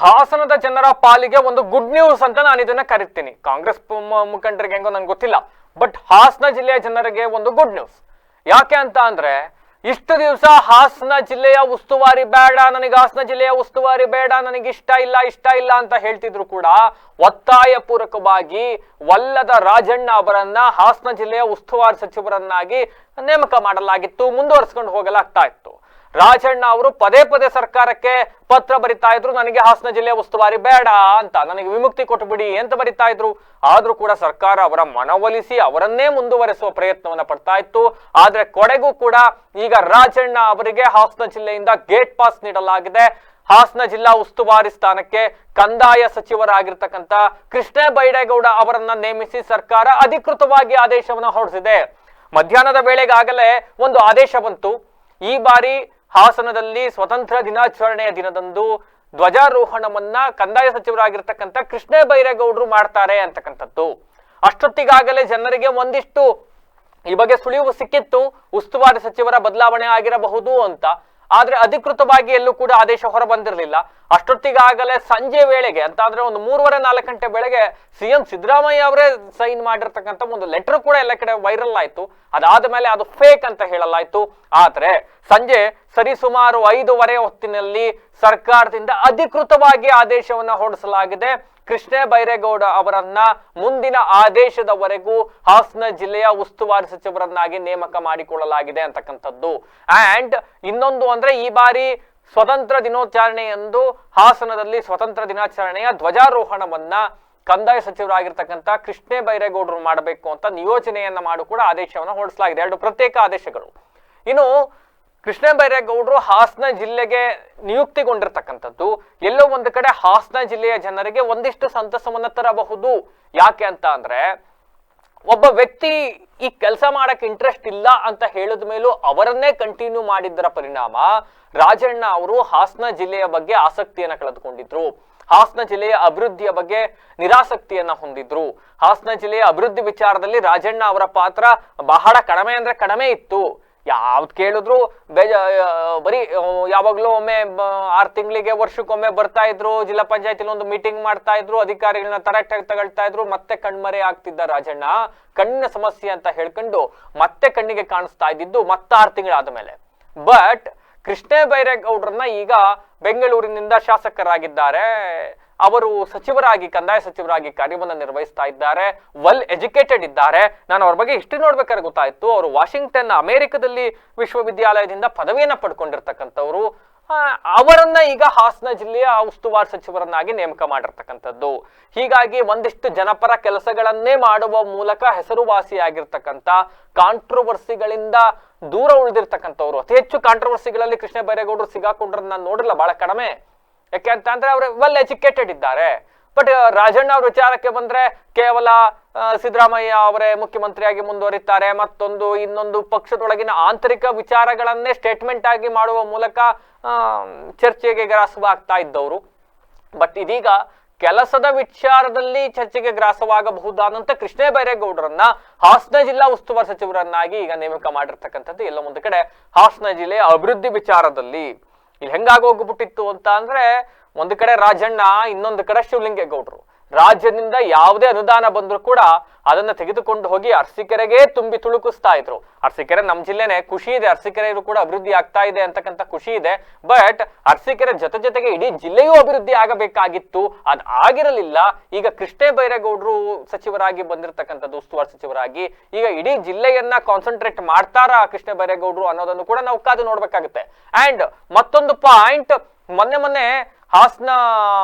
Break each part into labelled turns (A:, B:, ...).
A: ಹಾಸನದ ಜನರ ಪಾಲಿಗೆ ಒಂದು ಗುಡ್ ನ್ಯೂಸ್ ಅಂತ ನಾನು ಇದನ್ನ ಕರಿತೀನಿ. ಕಾಂಗ್ರೆಸ್ ಮುಖಂಡರಿಗೆ ಹೆಂಗೋ ನಂಗೆ ಗೊತ್ತಿಲ್ಲ, ಬಟ್ ಹಾಸನ ಜಿಲ್ಲೆಯ ಜನರಿಗೆ ಒಂದು ಗುಡ್ ನ್ಯೂಸ್. ಯಾಕೆ ಅಂತ ಅಂದ್ರೆ ಇಷ್ಟು ದಿವಸ ಹಾಸನ ಜಿಲ್ಲೆಯ ಉಸ್ತುವಾರಿ ಬೇಡ, ನನಗೆ ಹಾಸನ ಜಿಲ್ಲೆಯ ಉಸ್ತುವಾರಿ ಬೇಡ, ನನಗೆ ಇಷ್ಟ ಇಲ್ಲ ಅಂತ ಹೇಳ್ತಿದ್ರು ಕೂಡ ಒತ್ತಾಯ ಪೂರ್ವಕವಾಗಿ ವಲ್ಲದ ರಾಜಣ್ಣ ಅವರನ್ನ ಹಾಸನ ಜಿಲ್ಲೆಯ ಉಸ್ತುವಾರಿ ಸಚಿವರನ್ನಾಗಿ ನೇಮಕ ಮಾಡಲಾಗಿತ್ತು, ಮುಂದುವರಿಸಿಕೊಂಡು ಹೋಗಲಾಗ್ತಾ ಇತ್ತು. ರಾಜಣ್ಣ ಅವರು ಪದೇ ಪದೇ ಸರ್ಕಾರಕ್ಕೆ ಪತ್ರ ಬರಿತಾ ಇದ್ರು, ನನಗೆ ಹಾಸನ ಜಿಲ್ಲೆಯ ಉಸ್ತುವಾರಿ ಬೇಡ ಅಂತ, ನನಗೆ ವಿಮುಕ್ತಿ ಕೊಟ್ಟುಬಿಡಿ ಅಂತ ಬರಿತಾ ಇದ್ರು. ಆದ್ರೂ ಕೂಡ ಸರ್ಕಾರ ಅವರ ಮನವೊಲಿಸಿ ಅವರನ್ನೇ ಮುಂದುವರೆಸುವ ಪ್ರಯತ್ನವನ್ನ ಪಡ್ತಾ ಇತ್ತು. ಆದ್ರೆ ಕೊನೆಗೂ ಕೂಡ ಈಗ ರಾಜಣ್ಣ ಅವರಿಗೆ ಹಾಸನ ಜಿಲ್ಲೆಯಿಂದ ಗೇಟ್ ಪಾಸ್ ನೀಡಲಾಗಿದೆ. ಹಾಸನ ಜಿಲ್ಲಾ ಉಸ್ತುವಾರಿ ಸ್ಥಾನಕ್ಕೆ ಕಂದಾಯ ಸಚಿವರಾಗಿರ್ತಕ್ಕಂಥ ಕೃಷ್ಣ ಬೈರೇಗೌಡ ಅವರನ್ನ ನೇಮಿಸಿ ಸರ್ಕಾರ ಅಧಿಕೃತವಾಗಿ ಆದೇಶವನ್ನ ಹೊರಡಿಸಿದೆ. ಮಧ್ಯಾಹ್ನದ ವೇಳೆಗಾಗಲೇ ಒಂದು ಆದೇಶ ಬಂತು. ಈ ಬಾರಿ ಹಾಸನದಲ್ಲಿ ಸ್ವತಂತ್ರ ದಿನಾಚರಣೆಯ ದಿನದಂದು ಧ್ವಜಾರೋಹಣವನ್ನ ಕಂದಾಯ ಸಚಿವರಾಗಿರ್ತಕ್ಕಂಥ ಕೃಷ್ಣ ಬೈರೇಗೌಡರು ಮಾಡ್ತಾರೆ ಅಂತಕ್ಕಂಥದ್ದು. ಅಷ್ಟೊತ್ತಿಗಾಗಲೇ ಜನರಿಗೆ ಒಂದಿಷ್ಟು ಈ ಬಗ್ಗೆ ಸುಳಿವು ಸಿಕ್ಕಿತ್ತು, ಉಸ್ತುವಾರಿ ಸಚಿವರ ಬದಲಾವಣೆ ಆಗಿರಬಹುದು ಅಂತ. ಆದ್ರೆ ಅಧಿಕೃತವಾಗಿ ಎಲ್ಲೂ ಕೂಡ ಆದೇಶ ಹೊರ ಬಂದಿರಲಿಲ್ಲ. ಅಷ್ಟೊತ್ತಿಗಾಗಲೇ ಸಂಜೆ ವೇಳೆಗೆ ಅಂತ ಅಂದ್ರೆ ಒಂದು 3:30-4 ಗಂಟೆ ವೇಳೆಗೆ ಸಿಎಂ ಸಿದ್ದರಾಮಯ್ಯ ಅವರೇ ಸೈನ್ ಮಾಡಿರ್ತಕ್ಕಂಥ ಒಂದು ಲೆಟರ್ ಕೂಡ ಎಲ್ಲ ಕಡೆ ವೈರಲ್ ಆಯ್ತು. ಅದಾದ ಮೇಲೆ ಅದು ಫೇಕ್ ಅಂತ ಹೇಳಲಾಯ್ತು. ಆದ್ರೆ ಸಂಜೆ ಸರಿಸುಮಾರು 5:15 ಹೊತ್ತಿನಲ್ಲಿ ಸರ್ಕಾರದಿಂದ ಅಧಿಕೃತವಾಗಿ ಆದೇಶವನ್ನ ಹೊರಡಿಸಲಾಗಿದೆ. ಕೃಷ್ಣ ಬೈರೇಗೌಡ ಅವರನ್ನ ಮುಂದಿನ ಆದೇಶದವರೆಗೂ ಹಾಸನ ಜಿಲ್ಲೆಯ ಉಸ್ತುವಾರಿ ಸಚಿವರನ್ನಾಗಿ ನೇಮಕ ಮಾಡಿಕೊಳ್ಳಲಾಗಿದೆ ಅಂತಕ್ಕಂಥದ್ದು. ಅಂಡ್ ಇನ್ನೊಂದು ಅಂದ್ರೆ ಈ ಬಾರಿ ಸ್ವತಂತ್ರ ದಿನಾಚರಣೆಯಂದು ಹಾಸನದಲ್ಲಿ ಸ್ವತಂತ್ರ ದಿನಾಚರಣೆಯ ಧ್ವಜಾರೋಹಣವನ್ನ ಕಂದಾಯ ಸಚಿವರಾಗಿರ್ತಕ್ಕಂಥ ಕೃಷ್ಣ ಬೈರೇಗೌಡರು ಮಾಡಬೇಕು ಅಂತ ನಿಯೋಜನೆಯನ್ನ ಮಾಡಿ ಕೂಡ ಆದೇಶವನ್ನು ಹೊರಡಿಸಲಾಗಿದೆ. 2 ಪ್ರತ್ಯೇಕ ಆದೇಶಗಳು. ಇನ್ನು ಕೃಷ್ಣ ಬೈರೇಗೌಡರು ಹಾಸನ ಜಿಲ್ಲೆಗೆ ನಿಯುಕ್ತಿಗೊಂಡಿರ್ತಕ್ಕಂಥದ್ದು ಎಲ್ಲೋ ಒಂದು ಕಡೆ ಹಾಸನ ಜಿಲ್ಲೆಯ ಜನರಿಗೆ ಒಂದಿಷ್ಟು ಸಂತಸವನ್ನ ತರಬಹುದು. ಯಾಕೆ ಅಂತ ಅಂದ್ರೆ ಒಬ್ಬ ವ್ಯಕ್ತಿ ಈ ಕೆಲಸ ಮಾಡಕ್ ಇಂಟ್ರೆಸ್ಟ್ ಇಲ್ಲ ಅಂತ ಹೇಳಿದ ಮೇಲೂ ಅವರನ್ನೇ ಕಂಟಿನ್ಯೂ ಮಾಡಿದ್ದರ ಪರಿಣಾಮ ರಾಜಣ್ಣ ಅವರು ಹಾಸನ ಜಿಲ್ಲೆಯ ಬಗ್ಗೆ ಆಸಕ್ತಿಯನ್ನ ಕಳೆದುಕೊಂಡಿದ್ರು. ಹಾಸನ ಜಿಲ್ಲೆಯ ಅಭಿವೃದ್ಧಿಯ ಬಗ್ಗೆ ನಿರಾಸಕ್ತಿಯನ್ನ ಹೊಂದಿದ್ರು. ಹಾಸನ ಜಿಲ್ಲೆಯ ಅಭಿವೃದ್ಧಿ ವಿಚಾರದಲ್ಲಿ ರಾಜಣ್ಣ ಅವರ ಪಾತ್ರ ಬಹಳ ಕಡಿಮೆ ಅಂದ್ರೆ ಕಡಿಮೆ ಇತ್ತು. ಯಾವ್ದು ಕೇಳಿದ್ರು ಬರೀ ಯಾವಾಗ್ಲೂ ಒಮ್ಮೆ 6 ತಿಂಗಳಿಗೆ ವರ್ಷಕ್ಕೊಮ್ಮೆ ಬರ್ತಾ ಇದ್ರು, ಜಿಲ್ಲಾ ಪಂಚಾಯತಿಲಿ ಒಂದು ಮೀಟಿಂಗ್ ಮಾಡ್ತಾ ಇದ್ರು, ಅಧಿಕಾರಿಗಳನ್ನ ತರಾಟೆಗೆ ತಗೊಳ್ತಾ ಇದ್ರು, ಮತ್ತೆ ಕಣ್ಮರೆ ಆಗ್ತಿದ್ದ ರಾಜಣ್ಣ. ಕಣ್ಣಿನ ಸಮಸ್ಯೆ ಅಂತ ಹೇಳ್ಕೊಂಡು ಮತ್ತೆ ಕಣ್ಣಿಗೆ ಕಾಣಿಸ್ತಾ ಇದ್ದಿದ್ದು ಮತ್ತೆ 6 ತಿಂಗಳಾದ ಮೇಲೆ. ಬಟ್ ಕೃಷ್ಣ ಬೈರೇಗೌಡರನ್ನ ಈಗ ಬೆಂಗಳೂರಿನಿಂದ ಶಾಸಕರಾಗಿದ್ದಾರೆ, ಅವರು ಸಚಿವರಾಗಿ ಕಂದಾಯ ಸಚಿವರಾಗಿ ಕಾರ್ಯವನ್ನ ನಿರ್ವಹಿಸ್ತಾ ಇದ್ದಾರೆ, ವೆಲ್ ಎಜುಕೇಟೆಡ್ ಇದ್ದಾರೆ. ನಾನು ಅವ್ರ ಬಗ್ಗೆ ಹಿಸ್ಟ್ರಿ ನೋಡ್ಬೇಕಾದ್ರೆ ಗೊತ್ತಾಯ್ತು, ಅವರು ವಾಷಿಂಗ್ಟನ್ ಅಮೆರಿಕದಲ್ಲಿ ವಿಶ್ವವಿದ್ಯಾಲಯದಿಂದ ಪದವಿಯನ್ನ ಪಡ್ಕೊಂಡಿರ್ತಕ್ಕಂಥವ್ರು. ಅವರನ್ನ ಈಗ ಹಾಸನ ಜಿಲ್ಲೆಯ ಉಸ್ತುವಾರಿ ಸಚಿವರನ್ನಾಗಿ ನೇಮಕ ಮಾಡಿರ್ತಕ್ಕಂಥದ್ದು. ಹೀಗಾಗಿ ಒಂದಿಷ್ಟು ಜನಪರ ಕೆಲಸಗಳನ್ನೇ ಮಾಡುವ ಮೂಲಕ ಹೆಸರುವಾಸಿಯಾಗಿರ್ತಕ್ಕಂಥ, ಕಾಂಟ್ರವರ್ಸಿಗಳಿಂದ ದೂರ ಉಳಿದಿರ್ತಕ್ಕಂಥವ್ರು. ಅತಿ ಹೆಚ್ಚು ಕಾಂಟ್ರವರ್ಸಿಗಳಲ್ಲಿ ಕೃಷ್ಣ ಬೈರೇಗೌಡರು ಸಿಗಾಕೊಂಡ್ರನ್ನ ನಾನು ನೋಡಿಲ್ಲ, ಬಹಳ ಕಡಿಮೆ. ಯಾಕೆ ಅಂತ ಅಂದ್ರೆ ಅವರು ವೆಲ್ ಎಜುಕೇಟೆಡ್ ಇದ್ದಾರೆ. ಬಟ್ ರಾಜಣ್ಣ ಅವ್ರ ವಿಚಾರಕ್ಕೆ ಬಂದ್ರೆ ಕೇವಲ ಸಿದ್ದರಾಮಯ್ಯ ಅವರೇ ಮುಖ್ಯಮಂತ್ರಿಯಾಗಿ ಮುಂದುವರಿತಾರೆ, ಇನ್ನೊಂದು ಪಕ್ಷದೊಳಗಿನ ಆಂತರಿಕ ವಿಚಾರಗಳನ್ನೇ ಸ್ಟೇಟ್ಮೆಂಟ್ ಆಗಿ ಮಾಡುವ ಮೂಲಕ ಚರ್ಚೆಗೆ ಗ್ರಾಸವಾಗ್ತಾ ಇದ್ದವರು. ಬಟ್ ಇದೀಗ ಕೆಲಸದ ವಿಚಾರದಲ್ಲಿ ಚರ್ಚೆಗೆ ಗ್ರಾಸವಾಗಬಹುದಾದಂತ ಕೃಷ್ಣ ಬೈರೇಗೌಡರನ್ನ ಹಾಸನ ಜಿಲ್ಲಾ ಉಸ್ತುವಾರಿ ಸಚಿವರನ್ನಾಗಿ ಈಗ ನೇಮಕ ಮಾಡಿರ್ತಕ್ಕಂಥದ್ದು ಎಲ್ಲ ಒಂದು ಕಡೆ ಹಾಸನ ಜಿಲ್ಲೆಯ ಅಭಿವೃದ್ಧಿ ವಿಚಾರದಲ್ಲಿ ಇಲ್ಲಿ ಹೆಂಗಾಗೋಗ್ಬಿಟ್ಟಿತ್ತು ಅಂತ ಅಂದ್ರೆ ಒಂದು ಕಡೆ ರಾಜಣ್ಣ, ಇನ್ನೊಂದು ಕಡೆ ಶಿವಲಿಂಗೇಗೌಡರು. ರಾಜ್ಯದಿಂದ ಯಾವುದೇ ಅನುದಾನ ಬಂದ್ರು ಕೂಡ ಅದನ್ನ ತೆಗೆದುಕೊಂಡು ಹೋಗಿ ಅರಸೀಕೆರೆಗೆ ತುಂಬಿ ತುಳುಕಿಸ್ತಾ ಇದ್ರು. ಅರಸೀಕೆರೆ ನಮ್ ಜಿಲ್ಲೆನೆ, ಖುಷಿ ಇದೆ, ಅರಸೀಕೆರೆಯೂ ಕೂಡ ಅಭಿವೃದ್ಧಿ ಆಗ್ತಾ ಇದೆ ಅಂತಕ್ಕಂಥ ಖುಷಿ ಇದೆ. ಬಟ್ ಅರಸೀಕೆರೆ ಜೊತೆಗೆ ಇಡೀ ಜಿಲ್ಲೆಯೂ ಅಭಿವೃದ್ಧಿ ಆಗಬೇಕಾಗಿತ್ತು, ಅದ್ ಆಗಿರಲಿಲ್ಲ. ಈಗ ಕೃಷ್ಣ ಬೈರೇಗೌಡರು ಸಚಿವರಾಗಿ ಬಂದಿರತಕ್ಕಂಥದ್ದು, ಉಸ್ತುವಾರಿ ಸಚಿವರಾಗಿ, ಈಗ ಇಡೀ ಜಿಲ್ಲೆಯನ್ನ ಕಾನ್ಸಂಟ್ರೇಟ್ ಮಾಡ್ತಾರಾ ಕೃಷ್ಣ ಬೈರೇಗೌಡರು ಅನ್ನೋದನ್ನು ಕೂಡ ನಾವು ಕಾದು ನೋಡ್ಬೇಕಾಗುತ್ತೆ. ಅಂಡ್ ಮತ್ತೊಂದು ಪಾಯಿಂಟ್, ಮೊನ್ನೆ ಹಾಸನ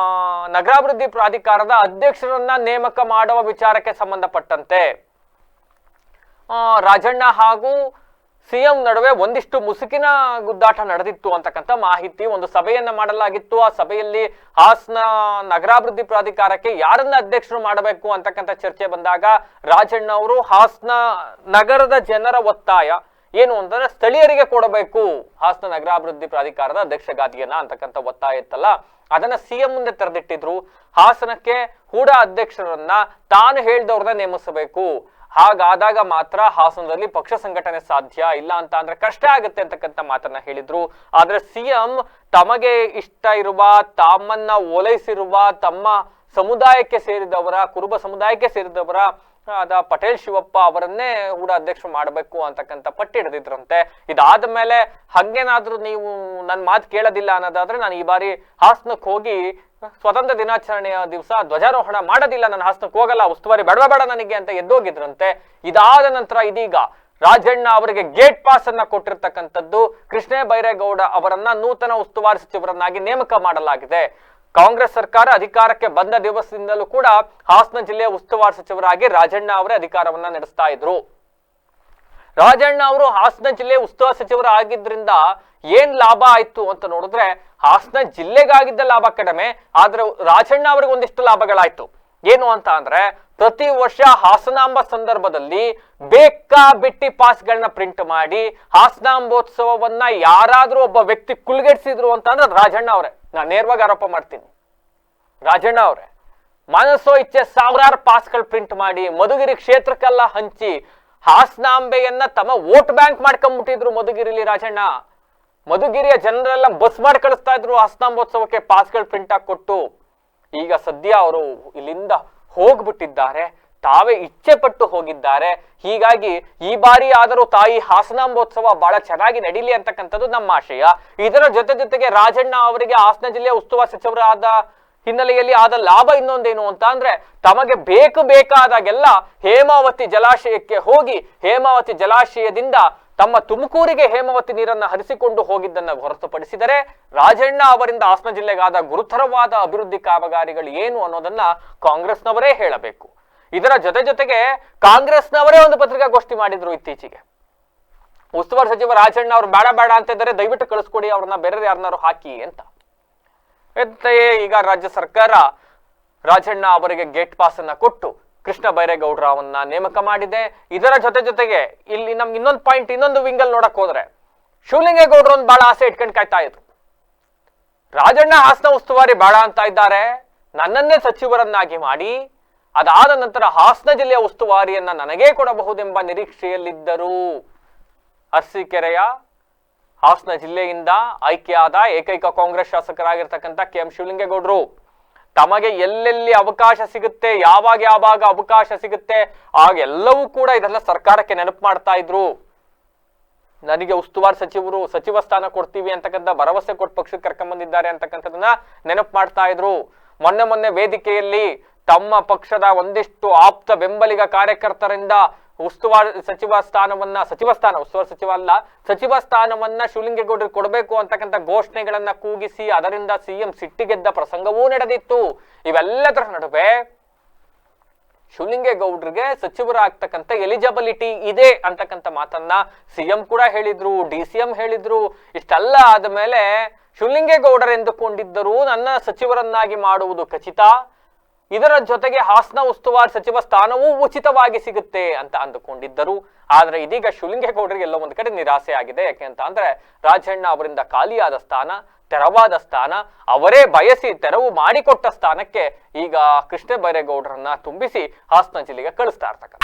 A: ನಗರಾಭಿವೃದ್ಧಿ ಪ್ರಾಧಿಕಾರದ ಅಧ್ಯಕ್ಷರನ್ನ ನೇಮಕ ಮಾಡುವ ವಿಚಾರಕ್ಕೆ ಸಂಬಂಧಪಟ್ಟಂತೆ ರಾಜಣ್ಣ ಹಾಗೂ ಸಿಎಂ ನಡುವೆ ಒಂದಿಷ್ಟು ಮುಸುಕಿನ ಗುದ್ದಾಟ ನಡೆದಿತ್ತು ಅಂತಕ್ಕಂಥ ಮಾಹಿತಿ. ಒಂದು ಸಭೆಯನ್ನ ಮಾಡಲಾಗಿತ್ತು. ಆ ಸಭೆಯಲ್ಲಿ ಹಾಸನ ನಗರಾಭಿವೃದ್ಧಿ ಪ್ರಾಧಿಕಾರಕ್ಕೆ ಯಾರನ್ನ ಅಧ್ಯಕ್ಷರು ಮಾಡಬೇಕು ಅಂತಕ್ಕಂಥ ಚರ್ಚೆ ಬಂದಾಗ ರಾಜಣ್ಣ ಅವರು ಹಾಸನ ನಗರದ ಜನರ ಒತ್ತಾಯ ಏನು ಅಂತಂದ್ರೆ ಸ್ಥಳೀಯರಿಗೆ ಕೊಡಬೇಕು ಹಾಸನ ನಗರಾಭಿವೃದ್ಧಿ ಪ್ರಾಧಿಕಾರದ ಅಧ್ಯಕ್ಷ ಗಾದಿಯನ್ನ ಅಂತಕ್ಕಂಥ ಒತ್ತಾಯ ಇತ್ತಲ್ಲ, ಅದನ್ನ ಸಿಎಂ ಮುಂದೆ ತೆರೆದಿಟ್ಟಿದ್ರು. ಹಾಸನಕ್ಕೆ ಹೂಡಾ ಅಧ್ಯಕ್ಷರನ್ನ ತಾನು ಹೇಳ್ದವ್ರನ್ನ ನೇಮಿಸಬೇಕು, ಹಾಗಾದಾಗ ಮಾತ್ರ ಹಾಸನದಲ್ಲಿ ಪಕ್ಷ ಸಂಘಟನೆ ಸಾಧ್ಯ, ಇಲ್ಲ ಅಂತ ಅಂದ್ರೆ ಕಷ್ಟ ಆಗುತ್ತೆ ಅಂತಕ್ಕಂಥ ಮಾತನ್ನ ಹೇಳಿದ್ರು. ಆದ್ರೆ ಸಿಎಂ ತಮಗೆ ಇಷ್ಟ ಇರುವ, ತಮ್ಮನ್ನ ಓಲೈಸಿರುವ, ತಮ್ಮ ಸಮುದಾಯಕ್ಕೆ ಸೇರಿದವರ, ಕುರುಬ ಸಮುದಾಯಕ್ಕೆ ಸೇರಿದವರ ಆದ ಪಟೇಲ್ ಶಿವಪ್ಪ ಅವರನ್ನೇ ಕೂಡ ಅಧ್ಯಕ್ಷರು ಮಾಡಬೇಕು ಅಂತಕ್ಕಂಥ ಪಟ್ಟಿ ಹಿಡಿದಿದ್ರಂತೆ. ಇದಾದ ಮೇಲೆ ಹಂಗೇನಾದ್ರೂ ನೀವು ನನ್ನ ಮಾತು ಕೇಳೋದಿಲ್ಲ ಅನ್ನೋದಾದ್ರೆ ನಾನು ಈ ಬಾರಿ ಹಾಸನಕ್ಕೆ ಹೋಗಿ ಸ್ವತಂತ್ರ ದಿನಾಚರಣೆಯ ದಿವಸ ಧ್ವಜಾರೋಹಣ ಮಾಡೋದಿಲ್ಲ, ನಾನು ಹಾಸನಕ್ಕೆ ಹೋಗಲ್ಲ, ಉಸ್ತುವಾರಿ ಬೇಡ ನನಗೆ ಅಂತ ಎದ್ದೋಗಿದ್ರಂತೆ. ಇದಾದ ನಂತರ ಇದೀಗ ರಾಜಣ್ಣ ಅವರಿಗೆ ಗೇಟ್ ಪಾಸ್ ಅನ್ನ ಕೊಟ್ಟಿರ್ತಕ್ಕಂಥದ್ದು. ಕೃಷ್ಣ ಬೈರೇಗೌಡ ಅವರನ್ನ ನೂತನ ಉಸ್ತುವಾರಿ ಸಚಿವರನ್ನಾಗಿ ನೇಮಕ ಮಾಡಲಾಗಿದೆ. ಕಾಂಗ್ರೆಸ್ ಸರ್ಕಾರ ಅಧಿಕಾರಕ್ಕೆ ಬಂದ ದಿವಸದಿಂದಲೂ ಕೂಡ ಹಾಸನ ಜಿಲ್ಲೆಯ ಉಸ್ತುವಾರಿ ಸಚಿವರಾಗಿ ರಾಜಣ್ಣ ಅವರೇ ಅಧಿಕಾರವನ್ನ ನಡೆಸ್ತಾ ಇದ್ರು. ರಾಜಣ್ಣ ಅವರು ಹಾಸನ ಜಿಲ್ಲೆ ಉಸ್ತುವಾರಿ ಸಚಿವರು ಆಗಿದ್ರಿಂದ ಏನ್ ಲಾಭ ಆಯ್ತು ಅಂತ ನೋಡಿದ್ರೆ ಹಾಸನ ಜಿಲ್ಲೆಗಾಗಿದ್ದ ಲಾಭ ಕಡಿಮೆ, ಆದ್ರೆ ರಾಜಣ್ಣ ಅವರಿಗೆ ಒಂದಿಷ್ಟು ಲಾಭಗಳಾಯ್ತು. ಏನು ಅಂತ ಅಂದ್ರೆ ಪ್ರತಿ ವರ್ಷ ಹಾಸನಾಂಬ ಸಂದರ್ಭದಲ್ಲಿ ಬೇಕಾಬಿಟ್ಟಿ ಪಾಸ್ಗಳನ್ನ ಪ್ರಿಂಟ್ ಮಾಡಿ ಹಾಸನಾಂಬೋತ್ಸವವನ್ನ ಯಾರಾದ್ರೂ ಒಬ್ಬ ವ್ಯಕ್ತಿ ಕುಲ್ಗೆಡ್ಸಿದ್ರು ಅಂತ ಅಂದ್ರೆ ರಾಜಣ್ಣ ಅವರೇ. ನಾನು ನೇರವಾಗಿ ಆರೋಪ ಮಾಡ್ತೀನಿ, ರಾಜಣ್ಣ ಅವರೇ ಮನಸ್ಸೋ ಇಚ್ಛೆ ಸಾವಿರಾರು ಪಾಸ್ಗಳು ಪ್ರಿಂಟ್ ಮಾಡಿ ಮಧುಗಿರಿ ಕ್ಷೇತ್ರಕ್ಕೆಲ್ಲ ಹಂಚಿ ಹಾಸನಾಂಬೆಯನ್ನ ತಮ್ಮ ವೋಟ್ ಬ್ಯಾಂಕ್ ಮಾಡ್ಕೊಂಡ್ಬಿಟ್ಟಿದ್ರು. ಮಧುಗಿರಿಲಿ ರಾಜಣ್ಣ ಮಧುಗಿರಿಯ ಜನರೆಲ್ಲ ಬಸ್ ಮಾಡಿ ಕಳಿಸ್ತಾ ಇದ್ರು ಹಾಸನಾಂಬೋತ್ಸವಕ್ಕೆ ಪಾಸ್ಗಳು ಪ್ರಿಂಟ್ ಆಗಿ ಕೊಟ್ಟು. ಈಗ ಸದ್ಯ ಅವರು ಇಲ್ಲಿಂದ ಹೋಗ್ಬಿಟ್ಟಿದ್ದಾರೆ, ತಾವೇ ಇಚ್ಛೆ ಪಟ್ಟು ಹೋಗಿದ್ದಾರೆ. ಹೀಗಾಗಿ ಈ ಬಾರಿ ಆದರೂ ತಾಯಿ ಹಾಸನಾಂಬೋತ್ಸವ ಬಹಳ ಚೆನ್ನಾಗಿ ನಡೀಲಿ ಅಂತಕ್ಕಂಥದ್ದು ನಮ್ಮ ಆಶಯ. ಇದರ ಜೊತೆಗೆ ರಾಜಣ್ಣ ಅವರಿಗೆ ಹಾಸನ ಜಿಲ್ಲೆಯ ಉಸ್ತುವಾರಿ ಸಚಿವರಾದ ಹಿನ್ನೆಲೆಯಲ್ಲಿ ಆದ ಲಾಭ ಇನ್ನೊಂದೇನು ಅಂತ ಅಂದ್ರೆ ತಮಗೆ ಬೇಕಾದಾಗೆಲ್ಲ ಹೇಮಾವತಿ ಜಲಾಶಯಕ್ಕೆ ಹೋಗಿ ಹೇಮಾವತಿ ಜಲಾಶಯದಿಂದ ತಮ್ಮ ತುಮಕೂರಿಗೆ ಹೇಮಾವತಿ ನೀರನ್ನು ಹರಿಸಿಕೊಂಡು ಹೋಗಿದ್ದನ್ನು ಹೊರತುಪಡಿಸಿದರೆ ರಾಜಣ್ಣ ಅವರಿಂದ ಹಾಸನ ಜಿಲ್ಲೆಗಾದ ಗುರುತರವಾದ ಅಭಿವೃದ್ಧಿ ಕಾಮಗಾರಿಗಳು ಏನು ಅನ್ನೋದನ್ನ ಕಾಂಗ್ರೆಸ್ನವರೇ ಹೇಳಬೇಕು. ಇದರ ಜೊತೆಗೆ ಕಾಂಗ್ರೆಸ್ನವರೇ ಒಂದು ಪತ್ರಿಕಾಗೋಷ್ಠಿ ಮಾಡಿದ್ರು ಇತ್ತೀಚೆಗೆ. ಉಸ್ತುವಾರಿ ಸಚಿವ ರಾಜಣ್ಣ ಅವರು ಬೇಡ ಅಂತ ಇದ್ದಾರೆ, ದಯವಿಟ್ಟು ಕಳಿಸ್ಕೊಡಿ ಅವ್ರನ್ನ, ಬೇರೆ ಯಾರನ್ನಾರು ಹಾಕಿ ಅಂತ. ಈಗ ರಾಜ್ಯ ಸರ್ಕಾರ ರಾಜಣ್ಣ ಅವರಿಗೆ ಗೇಟ್ ಪಾಸ್ ಅನ್ನ ಕೊಟ್ಟು ಕೃಷ್ಣ ಬೈರೇಗೌಡರವನ್ನ ನೇಮಕ ಮಾಡಿದೆ. ಇದರ ಜೊತೆಗೆ ಇಲ್ಲಿ ನಮ್ಗೆ ಇನ್ನೊಂದು ಪಾಯಿಂಟ್, ಇನ್ನೊಂದು ವಿಂಗಲ್ ನೋಡಕ್ ಹೋದ್ರೆ ಶಿವಲಿಂಗೇಗೌಡರು ಒಂದು ಬಹಳ ಆಸೆ ಇಟ್ಕೊಂಡು ಕಾಯ್ತಾ ಇದ್ರು. ರಾಜಣ್ಣ ಹಾಸನ ಉಸ್ತುವಾರಿ ಬೇಡ ಅಂತ ಇದ್ದಾರೆ, ನನ್ನನ್ನೇ ಸಚಿವರನ್ನಾಗಿ ಮಾಡಿ ಅದಾದ ನಂತರ ಹಾಸನ ಜಿಲ್ಲೆಯ ಉಸ್ತುವಾರಿಯನ್ನ ನನಗೇ ಕೊಡಬಹುದೆಂಬ ನಿರೀಕ್ಷೆಯಲ್ಲಿದ್ದರು. ಅರಸೀಕೆರೆಯ ಹಾಸನ ಜಿಲ್ಲೆಯಿಂದ ಆಯ್ಕೆಯಾದ ಏಕೈಕ ಕಾಂಗ್ರೆಸ್ ಶಾಸಕರಾಗಿರ್ತಕ್ಕಂಥ KM ಶಿವಲಿಂಗೇಗೌಡರು ತಮಗೆ ಎಲ್ಲೆಲ್ಲಿ ಅವಕಾಶ ಸಿಗುತ್ತೆ, ಯಾವಾಗ ಅವಕಾಶ ಸಿಗುತ್ತೆ ಆಗೆಲ್ಲವೂ ಕೂಡ ಇದೆಲ್ಲ ಸರ್ಕಾರಕ್ಕೆ ನೆನಪು ಮಾಡ್ತಾ ಇದ್ರು. ನನಗೆ ಉಸ್ತುವಾರಿ ಸಚಿವ ಸ್ಥಾನ ಕೊಡ್ತೀವಿ ಅಂತಕ್ಕಂಥ ಭರವಸೆ ಕೊಟ್ಟು ಪಕ್ಷಕ್ಕೆ ಕರ್ಕೊಂಡ್ಬಂದಿದ್ದಾರೆ ಅಂತಕ್ಕಂಥದನ್ನ ನೆನಪು ಮಾಡ್ತಾ ಇದ್ರು. ಮೊನ್ನೆ ವೇದಿಕೆಯಲ್ಲಿ ತಮ್ಮ ಪಕ್ಷದ ಒಂದಿಷ್ಟು ಆಪ್ತ ಬೆಂಬಲಿಗ ಕಾರ್ಯಕರ್ತರಿಂದ ಉಸ್ತುವಾರಿ ಸಚಿವ ಸ್ಥಾನವನ್ನ ಶಿವಲಿಂಗೇಗೌಡರಿಗೆ ಕೊಡಬೇಕು ಅಂತಕ್ಕಂಥ ಘೋಷಣೆಗಳನ್ನ ಕೂಗಿಸಿ ಅದರಿಂದ ಸಿಎಂ ಸಿಟ್ಟಿಗೆದ್ದ ಪ್ರಸಂಗವೂ ನಡೆದಿತ್ತು. ಇವೆಲ್ಲದರ ನಡುವೆ ಶಿವಲಿಂಗೇಗೌಡರಿಗೆ ಸಚಿವರಾಗ್ತಕ್ಕಂಥ ಎಲಿಜಿಬಿಲಿಟಿ ಇದೆ ಅಂತಕ್ಕಂಥ ಮಾತನ್ನ ಸಿಎಂ ಕೂಡ ಹೇಳಿದ್ರು, DCM ಹೇಳಿದ್ರು. ಇಷ್ಟೆಲ್ಲ ಆದ್ಮೇಲೆ ಶಿವಲಿಂಗೇಗೌಡರು ಎಂದುಕೊಂಡಿದ್ದರು ನನ್ನ ಸಚಿವರನ್ನಾಗಿ ಮಾಡುವುದು ಖಚಿತ, ಇದರ ಜೊತೆಗೆ ಹಾಸನ ಉಸ್ತುವಾರಿ ಸಚಿವ ಸ್ಥಾನವೂ ಉಚಿತವಾಗಿ ಸಿಗುತ್ತೆ ಅಂತ ಅಂದುಕೊಂಡಿದ್ದರು. ಆದ್ರೆ ಇದೀಗ ಶಿವಲಿಂಗೇಗೌಡರಿಗೆ ಎಲ್ಲೋ ಒಂದು ಕಡೆ ನಿರಾಸೆ ಆಗಿದೆ. ಯಾಕೆ ಅಂತ ಅಂದ್ರೆ ರಾಜಣ್ಣ ಅವರಿಂದ ಖಾಲಿಯಾದ ಸ್ಥಾನ, ತೆರವಾದ ಸ್ಥಾನ, ಅವರೇ ಬಯಸಿ ತೆರವು ಮಾಡಿಕೊಟ್ಟ ಸ್ಥಾನಕ್ಕೆ ಈಗ ಕೃಷ್ಣ ಬೈರೇಗೌಡರನ್ನ ತುಂಬಿಸಿ ಹಾಸನ ಜಿಲ್ಲೆಗೆ ಕಳಿಸ್ತಾ ಇರ್ತಕ್ಕಂಥ